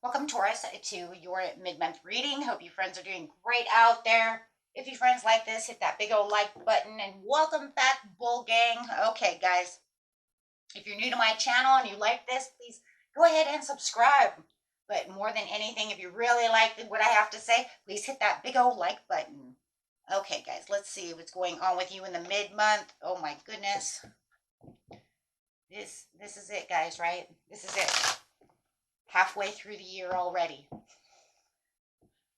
Welcome, Taurus, to your mid-month reading. Hope you friends are doing great out there. If you friends like this, hit that big old like button and welcome back, Bull Gang. Okay, guys, if you're new to my channel and you like this, please go ahead and subscribe. But more than anything, if you really like what I have to say, please hit that big old like button. Okay, guys, let's see what's going on with you in the mid-month. Oh my goodness. This is it, guys, right? This is it. Halfway through the year already.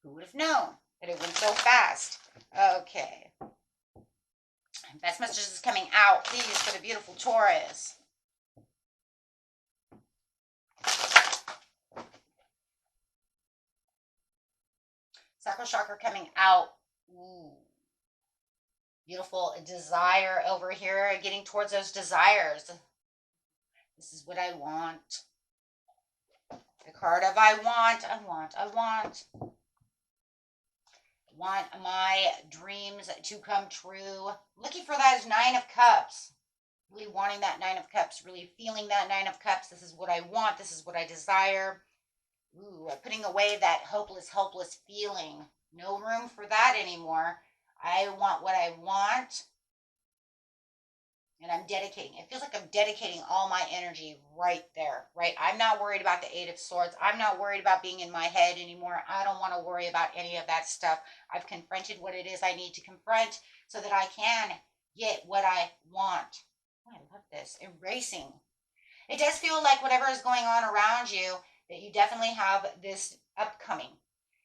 Who would have known that it went so fast? Okay. Best messages is coming out, please, for the beautiful Taurus. Sacral chakra coming out. Ooh. Beautiful desire over here, getting towards those desires. This is what I want. The card of I want my dreams to come true. Looking for those 9 of Cups. Really wanting that 9 of Cups. Really feeling that 9 of Cups. This is what I want. This is what I desire. Ooh, putting away that hopeless feeling. No room for that anymore. I want what I want. And I'm dedicating. It feels like I'm dedicating all my energy right there, right? I'm not worried about the 8 of Swords. I'm not worried about being in my head anymore. I don't want to worry about any of that stuff. I've confronted what it is I need to confront so that I can get what I want. Oh, I love this. Erasing. It does feel like whatever is going on around you, that you definitely have this upcoming.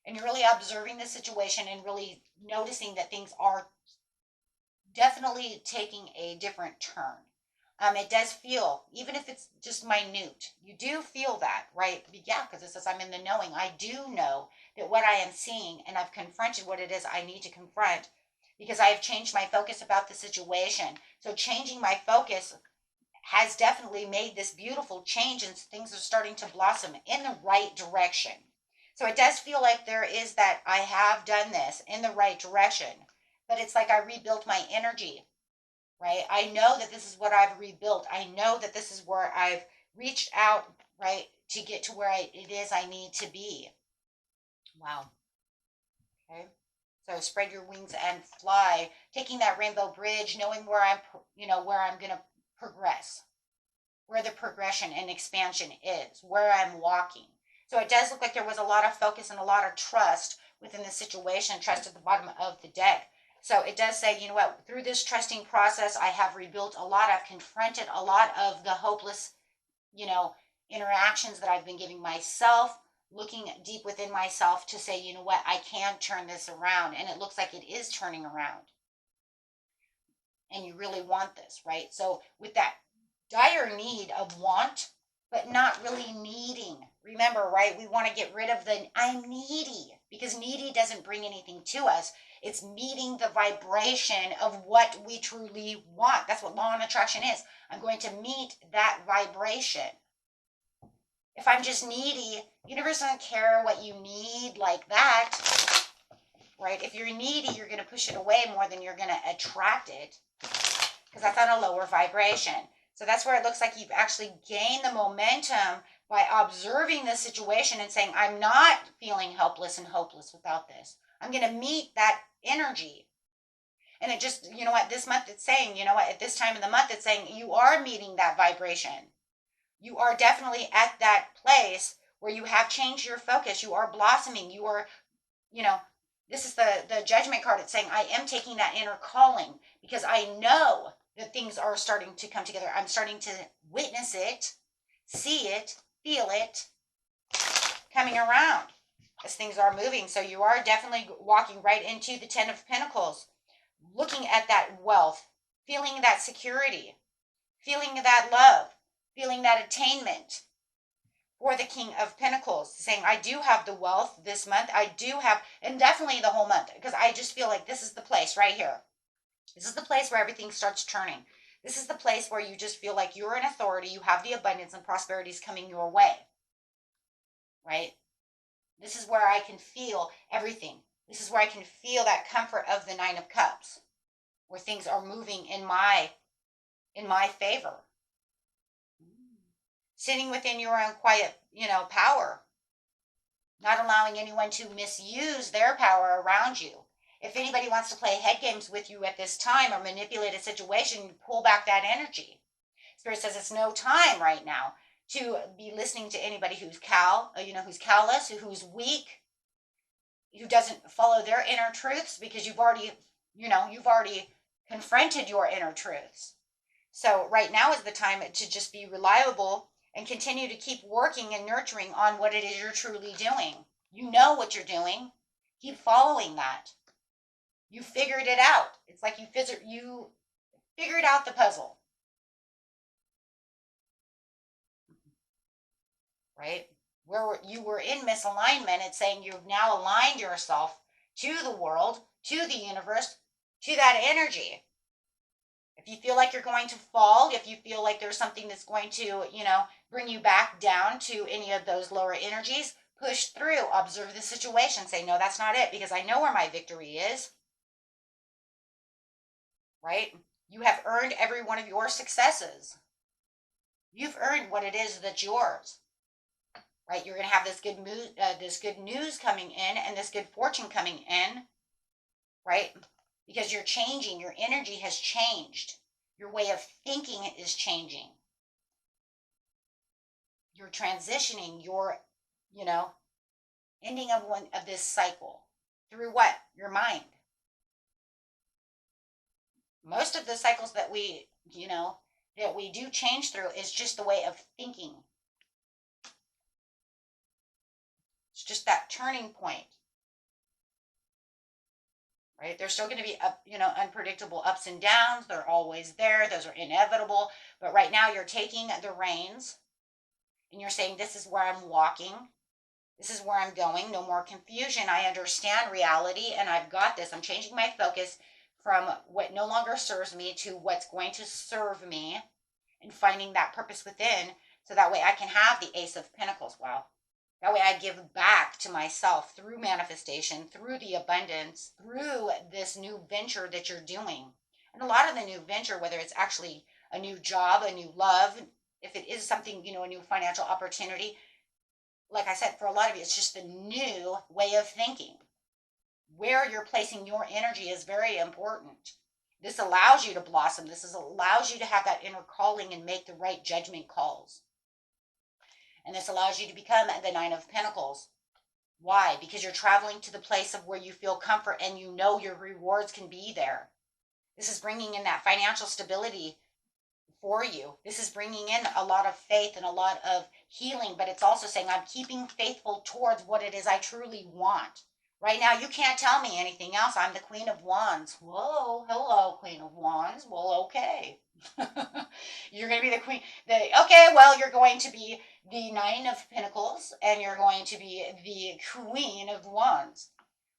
And you're really observing the situation and really noticing that things are definitely taking a different turn. It does feel, even if it's just minute, you do feel that, right? Yeah, because it says I'm in the knowing. I do know that what I am seeing, and I've confronted what it is I need to confront because I have changed my focus about the situation. So changing my focus has definitely made this beautiful change, and things are starting to blossom in the right direction. So it does feel like there is that I have done this in the right direction, but it's like I rebuilt my energy, right? I know that this is what I've rebuilt. I know that this is where I've reached out, right, to get to where it is I need to be. Wow. Okay. So spread your wings and fly, taking that rainbow bridge, knowing where where I'm going to progress, where the progression and expansion is, where I'm walking. So it does look like there was a lot of focus and a lot of trust within the situation, trust at the bottom of the deck. So it does say, you know what, through this trusting process, I have rebuilt a lot. I've confronted a lot of the hopeless, you know, interactions that I've been giving myself, looking deep within myself to say, you know what, I can turn this around. And it looks like it is turning around. And you really want this, right? So with that dire need of want, but not really needing. Remember, right? We want to get rid of the I'm needy, because needy doesn't bring anything to us. It's meeting the vibration of what we truly want. That's what law and attraction is. I'm going to meet that vibration. If I'm just needy, universe doesn't care what you need like that, right? If you're needy, you're going to push it away more than you're going to attract it, because that's on a lower vibration. So that's where it looks like you've actually gained the momentum by observing the situation and saying, I'm not feeling helpless and hopeless without this. I'm going to meet that energy. And it just, you know what, this month it's saying, you know what, at this time of the month, it's saying you are meeting that vibration. You are definitely at that place where you have changed your focus. You are blossoming. You are, you know, this is the judgment card. It's saying, I am taking that inner calling because I know that things are starting to come together. I'm starting to witness it, see it, feel it coming around as things are moving. So you are definitely walking right into the 10 of Pentacles, looking at that wealth, feeling that security, feeling that love, feeling that attainment. For the King of Pentacles, saying, I do have the wealth this month. I do have, and definitely the whole month, because I just feel like this is the place right here. This is the place where everything starts turning. This is the place where you just feel like you're an authority. You have the abundance and prosperity is coming your way, right? This is where I can feel everything. This is where I can feel that comfort of the 9 of Cups, where things are moving in my favor. Sitting within your own quiet, power. not allowing anyone to misuse their power around you. If anybody wants to play head games with you at this time or manipulate a situation, pull back that energy. Spirit says it's no time right now to be listening to anybody who's who's callous, who's weak, who doesn't follow their inner truths, because you've already confronted your inner truths. So right now is the time to just be reliable and continue to keep working and nurturing on what it is you're truly doing. You know what you're doing. Keep following that. You figured it out. It's like you figured out the puzzle, right? Where you were in misalignment, it's saying you've now aligned yourself to the world, to the universe, to that energy. If you feel like you're going to fall, if you feel like there's something that's going to, bring you back down to any of those lower energies, push through, observe the situation, say, no, that's not it, because I know where my victory is, right? You have earned every one of your successes. You've earned what it is that's yours, right? You're going to have this good news coming in and this good fortune coming in, right? Because you're changing, your energy has changed. Your way of thinking is changing. You're transitioning, ending of this cycle. Through what? Your mind. Most of the cycles that we do change through is just the way of thinking. It's just that turning point. Right? There's still going to be unpredictable ups and downs. They're always there. Those are inevitable. But right now you're taking the reins and you're saying, this is where I'm walking. This is where I'm going. No more confusion. I understand reality and I've got this. I'm changing my focus from what no longer serves me to what's going to serve me, and finding that purpose within, so that way I can have the Ace of Pentacles. Wow. That way I give back to myself through manifestation, through the abundance, through this new venture that you're doing. And a lot of the new venture, whether it's actually a new job, a new love, if it is something, a new financial opportunity, like I said, for a lot of you, it's just the new way of thinking. Where you're placing your energy is very important. This allows you to blossom. Allows you to have that inner calling and make the right judgment calls. And this allows you to become the Nine of Pentacles. Why? Because you're traveling to the place of where you feel comfort and you know your rewards can be there. This is bringing in that financial stability for you. This is bringing in a lot of faith and a lot of healing, but it's also saying I'm keeping faithful towards what it is I truly want. Right now, you can't tell me anything else. I'm the Queen of Wands. Whoa, hello, Queen of Wands. Well, okay. You're going to be the queen. Okay, well, you're going to be the Nine of Pentacles, and you're going to be the Queen of Wands.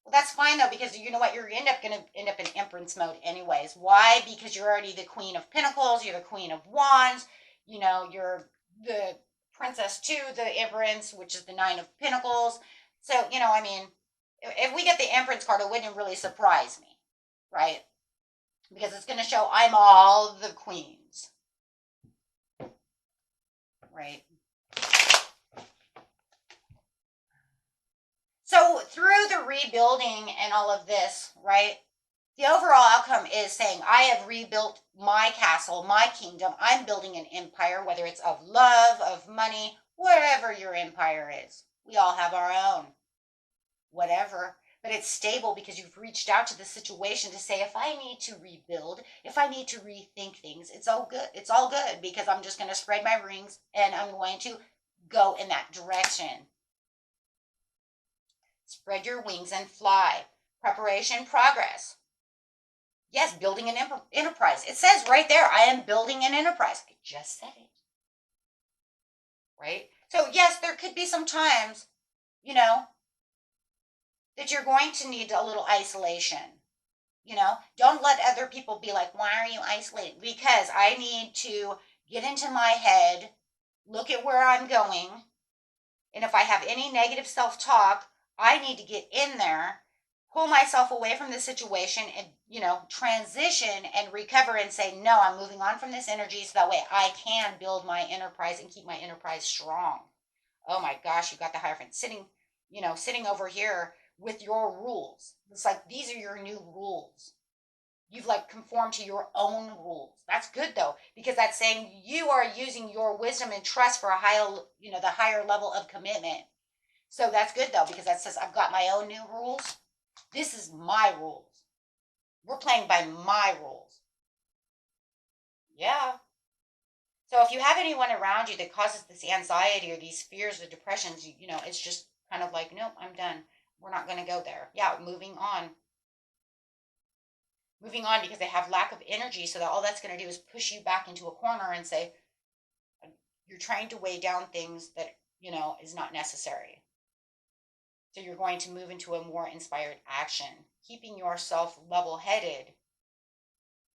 Well, that's fine, though, because you know what? You're going to end up in Empress mode anyways. Why? Because you're already the Queen of Pentacles. You're the Queen of Wands. You're the Princess to the Empress, which is the Nine of Pentacles. So, if we get the Empress card, it wouldn't really surprise me, right? Because it's going to show I'm all the queens, right? So through the rebuilding and all of this, right, the overall outcome is saying I have rebuilt my castle, my kingdom. I'm building an empire, whether it's of love, of money, whatever your empire is. We all have our own, whatever. But it's stable because you've reached out to the situation to say, if I need to rebuild, if I need to rethink things, it's all good. It's all good because I'm just going to spread my wings and I'm going to go in that direction. Spread your wings and fly. Preparation, progress. Yes, building an enterprise. It says right there, I am building an enterprise. I just said it. Right? So yes, there could be some times, that you're going to need a little isolation. Don't let other people be like, why are you isolated? Because I need to get into my head, look at where I'm going. And if I have any negative self-talk, I need to get in there, pull myself away from the situation and, transition and recover and say, no, I'm moving on from this energy so that way I can build my enterprise and keep my enterprise strong. Oh my gosh, you got the Hierophant sitting sitting over here with your rules. It's like these are your new rules. You've like conformed to your own rules. That's good though, because that's saying you are using your wisdom and trust for a higher, the higher level of commitment. So that's good though, because that says I've got my own new rules. This is my rules. We're playing by my rules. Yeah. So if you have anyone around you that causes this anxiety or these fears or depressions, it's just kind of like, nope, I'm done. We're not going to go there. Yeah, moving on. Moving on because they have lack of energy. So that all that's going to do is push you back into a corner and say, you're trying to weigh down things that, is not necessary. So you're going to move into a more inspired action, keeping yourself level headed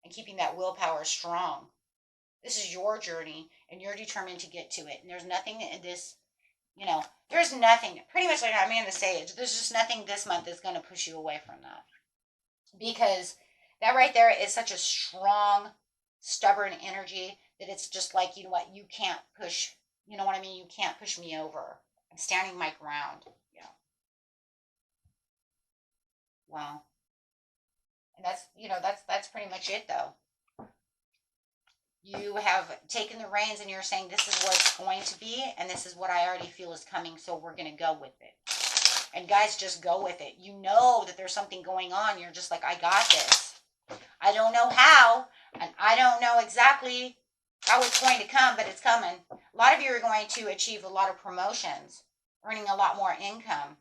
and keeping that willpower strong. This is your journey and you're determined to get to it. And there's nothing in this, there's nothing, pretty much like I'm in the sage, there's just nothing this month that's going to push you away from that. Because that right there is such a strong, stubborn energy that it's just like, you know what, you can't push, you know what I mean? You can't push me over. I'm standing my ground. Yeah. Wow. And that's pretty much it though. You have taken the reins and you're saying this is what's going to be and this is what I already feel is coming, so we're going to go with it. And guys, just go with it. You know that there's something going on. You're just like, I got this. I don't know how, and I don't know exactly how it's going to come, but it's coming. A lot of you are going to achieve a lot of promotions, earning a lot more income.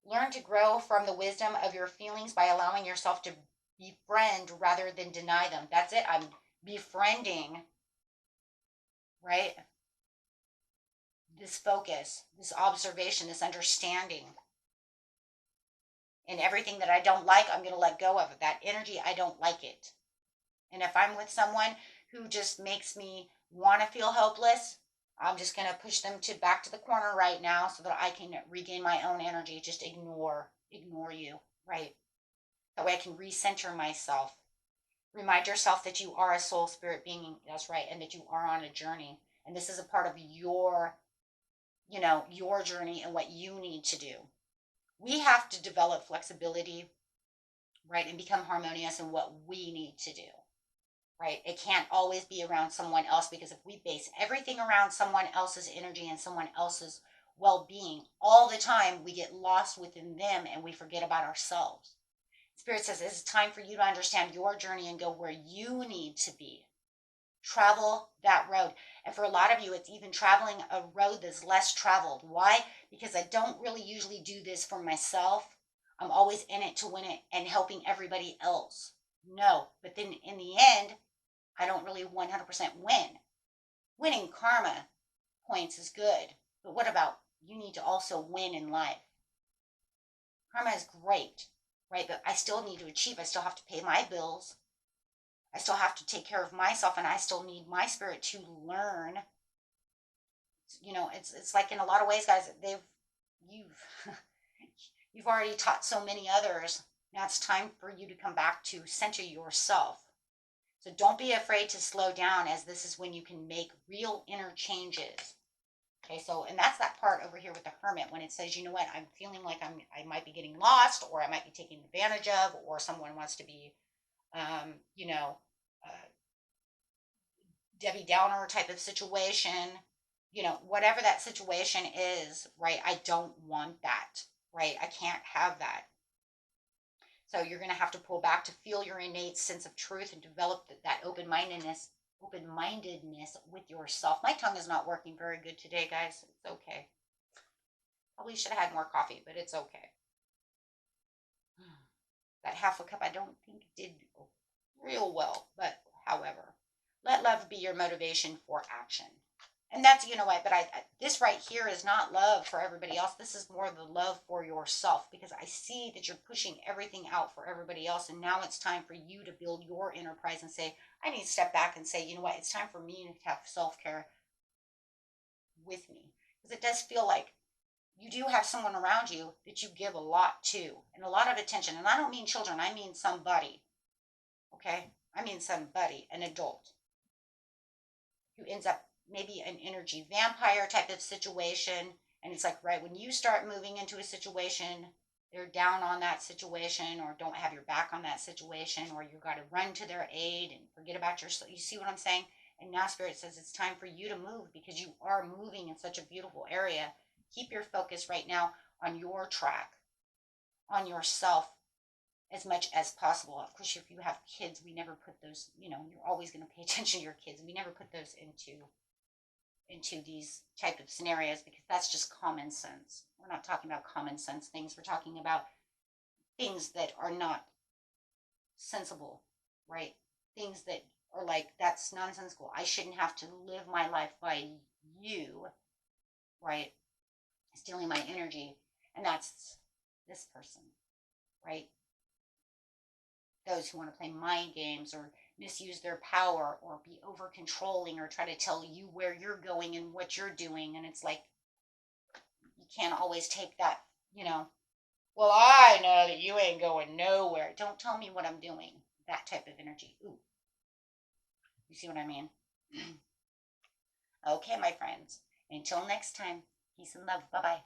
Learn to grow from the wisdom of your feelings by allowing yourself to befriend rather than deny them. That's it. I'm befriending, right? This focus, this observation, this understanding. And everything that I don't like, I'm going to let go of it. That energy, I don't like it. And if I'm with someone who just makes me want to feel hopeless, I'm just going to push them back to the corner right now so that I can regain my own energy. Just ignore you, right? That way I can recenter myself. Remind yourself that you are a soul spirit being, that's right, and that you are on a journey. And this is a part of your journey and what you need to do. We have to develop flexibility, right, and become harmonious in what we need to do, right? It can't always be around someone else, because if we base everything around someone else's energy and someone else's well-being all the time, we get lost within them and we forget about ourselves. Spirit says it's time for you to understand your journey and go where you need to be. Travel that road. And for a lot of you, it's even traveling a road that's less traveled. Why? Because I don't really usually do this for myself. I'm always in it to win it and helping everybody else. No, but then in the end, I don't really 100% win. Winning karma points is good, but what about you need to also win in life? Karma is great, right? But I still need to achieve. I still have to pay my bills. I still have to take care of myself, and I still need my spirit to learn. It's like in a lot of ways, guys, you've you've already taught so many others. Now it's time for you to come back to center yourself. So don't be afraid to slow down, as this is when you can make real inner changes. Okay, so, and that's that part over here with the hermit, when it says, you know what, I'm feeling like I might be getting lost, or I might be taken advantage of, or someone wants to be, uh, Debbie Downer type of situation, whatever that situation is, right? I don't want that, right? I can't have that. So you're going to have to pull back to feel your innate sense of truth and develop that open-mindedness with yourself. My tongue is not working very good today, guys. It's okay. Probably should have had more coffee, but it's okay. That half a cup I don't think did real well, but however, let love be your motivation for action. And that's, but this right here is not love for everybody else. This is more the love for yourself, because I see that you're pushing everything out for everybody else. And now it's time for you to build your enterprise and say, I need to step back and say, you know what, it's time for me to have self-care with me. Because it does feel like you do have someone around you that you give a lot to and a lot of attention. And I don't mean children, I mean somebody. Okay? I mean somebody, an adult, who ends up maybe an energy vampire type of situation. And it's like, right when you start moving into a situation, they're down on that situation or don't have your back on that situation, or you got to run to their aid and forget about yourself. You see what I'm saying? And now Spirit says it's time for you to move because you are moving in such a beautiful area. Keep your focus right now on your track, on yourself as much as possible. Of course, if you have kids, we never put those, you're always going to pay attention to your kids. We never put those into these type of scenarios because that's just common sense. We're not talking about common sense things. We're talking about things that are not sensible, right? Things that are like, that's nonsensical. I shouldn't have to live my life by you, right? Stealing my energy. And that's this person, right? Those who want to play mind games or misuse their power or be over controlling or try to tell you where you're going and what you're doing. And it's like, you can't always take that, well, I know that you ain't going nowhere. Don't tell me what I'm doing. That type of energy. Ooh, you see what I mean? Okay, my friends. Until next time, peace and love. Bye bye.